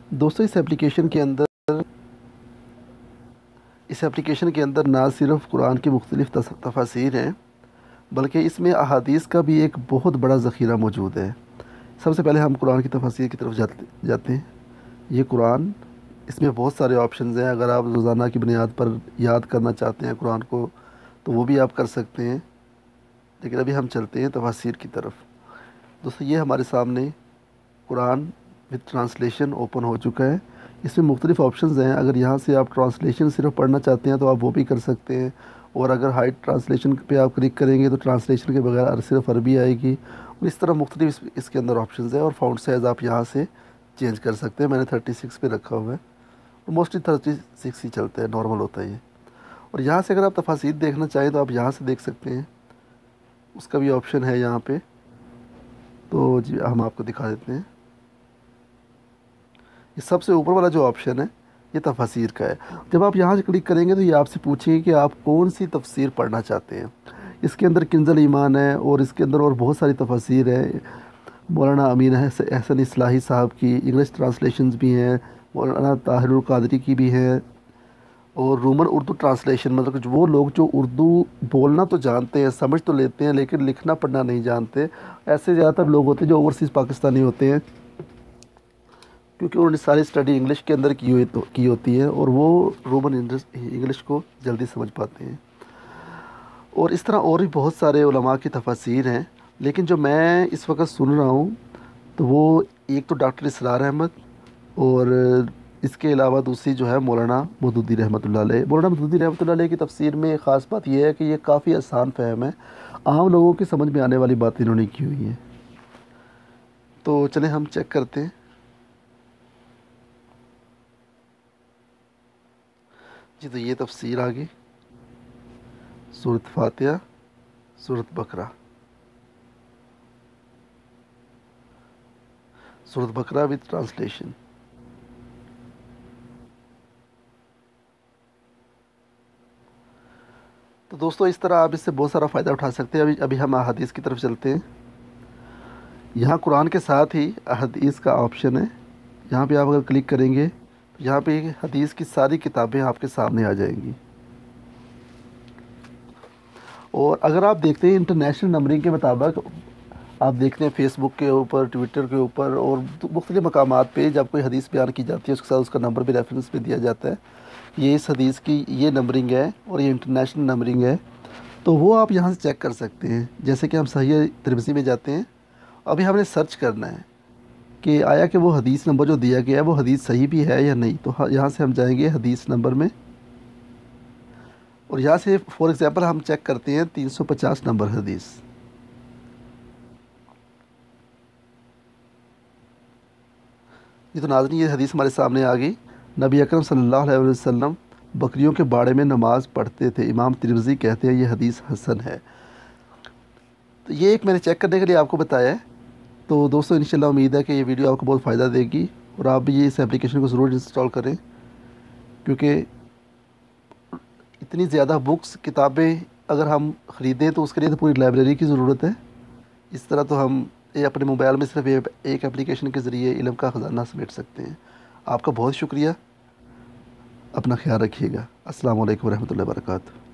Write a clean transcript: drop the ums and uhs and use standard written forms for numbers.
दोस्तों इस एप्लीकेशन के अंदर ना सिर्फ़ कुरान की मुख्तलिफ़ तफासीर हैं, बल्कि इसमें अहादीस का भी एक बहुत बड़ा ज़ख़ीरा मौजूद है। सबसे पहले हम कुरान की तफासीर की तरफ जाते हैं। ये कुरान, इसमें बहुत सारे ऑप्शंस हैं। अगर आप रोज़ाना की बुनियाद पर याद करना चाहते हैं कुरान को, तो वो भी आप कर सकते हैं। लेकिन अभी हम चलते हैं तफासीर की तरफ। दोस्तों, ये हमारे सामने कुरान विद ट्रांसलेशन ओपन हो चुका है। इसमें मुख्तलिफ़ ऑप्शंस हैं। अगर यहाँ से आप ट्रांसलेशन सिर्फ पढ़ना चाहते हैं तो आप वो भी कर सकते हैं, और अगर हाइड ट्रांसलेशन पे आप क्लिक करेंगे तो ट्रांसलेशन के बगैर सिर्फ अरबी आएगी। और इस तरह मुख्तलिफ इसके अंदर ऑप्शंस हैं, और फ़ॉन्ट साइज़ आप यहाँ से चेंज कर सकते हैं। मैंने 36 पे रखा हुआ है, और मोस्टली 36 ही चलता है, नॉर्मल होता है ये। और यहाँ से अगर आप तफासीर देखना चाहें तो आप यहाँ से देख सकते हैं, उसका भी ऑप्शन है यहाँ पे। तो जी हम आपको दिखा देते हैं। ये सबसे ऊपर वाला जो ऑप्शन है ये तफसीर का है। जब आप यहाँ से क्लिक करेंगे तो ये आपसे पूछेगी कि आप कौन सी तफसीर पढ़ना चाहते हैं। इसके अंदर किंज़ल ईमान है, और इसके अंदर और बहुत सारी तफसीर है। मौलाना अमीन एहसन इस्लाही साहब की इंग्लिश ट्रांसलेशंस भी हैं, मौलाना ताहिरुल क़ादरी की भी हैं, और रोमन उर्दू ट्रांसलेशन, मतलब कि वो लोग जो उर्दू बोलना तो जानते हैं, समझ तो लेते हैं, लेकिन लिखना पढ़ना नहीं जानते। ऐसे ज़्यादातर लोग होते हैं जो ओवरसीज़ पाकिस्तानी होते हैं, क्योंकि उन्होंने सारी स्टडी इंग्लिश के अंदर की होती है, और वो रोमन इंग्लिश को जल्दी समझ पाते हैं। और इस तरह और भी बहुत सारे उलमा की तफसीर हैं, लेकिन जो मैं इस वक्त सुन रहा हूँ तो वो एक तो डॉक्टर इसरार अहमद, और इसके अलावा दूसरी जो है मौलाना मौदूदी रहमतुल्लाह अलैह। मौलाना मौदूदी रहमतुल्लाह अलैह की तफसीर में ख़ास बात यह है कि ये काफ़ी आसान फ़हम है, आम लोगों की समझ में आने वाली बातें इन्होंने की हुई हैं। तो चलें हम चेक करते हैं। जी, तो ये तफसीर आ गई, सूरत फातिहा, सूरत बकरा, सूरत बकरा विद ट्रांसलेशन। तो दोस्तों, इस तरह आप इससे बहुत सारा फ़ायदा उठा सकते हैं। अभी हम अहादीस की तरफ चलते हैं। यहाँ कुरान के साथ ही अहादीस का ऑप्शन है। यहाँ पे आप अगर क्लिक करेंगे तो यहाँ पे हदीस की सारी किताबें आपके सामने आ जाएंगी। और अगर आप देखते हैं इंटरनेशनल नंबरिंग के मुताबिक, आप देखते हैं फेसबुक के ऊपर, ट्विटर के ऊपर, और मुख्तलिफ़ मकामात पे जब कोई हदीस बयान की जाती है उसके साथ उसका नंबर भी रेफरेंस पे दिया जाता है। ये इस हदीस की ये नंबरिंग है, और ये इंटरनेशनल नंबरिंग है। तो वो आप यहाँ से चेक कर सकते हैं। जैसे कि हम सहीह तिरमिज़ी में जाते हैं, अभी हमने सर्च करना है कि आया कि वो हदीस नंबर जो दिया गया है वो हदीस सही भी है या नहीं। तो यहाँ से हम जाएंगे हदीस नंबर में, और यहाँ से फॉर एग्ज़ाम्पल हम चेक करते हैं 350 नंबर हदीस। ये तो नाज़रीन, ये हदीस हमारे सामने आ गई। नबी अकरम सल्लल्लाहु अलैहि वसल्लम बकरियों के बाड़े में नमाज़ पढ़ते थे। इमाम तिरमिज़ी कहते हैं ये हदीस हसन है। तो ये एक मैंने चेक करने के लिए आपको बताया है। तो दोस्तों, इंशाल्लाह उम्मीद है कि ये वीडियो आपको बहुत फ़ायदा देगी, और आप भी इस एप्लीकेशन को ज़रूर इंस्टॉल करें, क्योंकि इतनी ज़्यादा बुक्स, किताबें अगर हम ख़रीदें तो उसके लिए तो पूरी लाइब्रेरी की ज़रूरत है। इस तरह तो हम ये अपने मोबाइल में सिर्फ एक एप्लीकेशन के ज़रिए इल्म का ख़जाना समेट सकते हैं। आपका बहुत शुक्रिया। अपना ख्याल रखिएगा। अस्सलाम वालेकुम रहमतुल्लाहि व बरकातहू।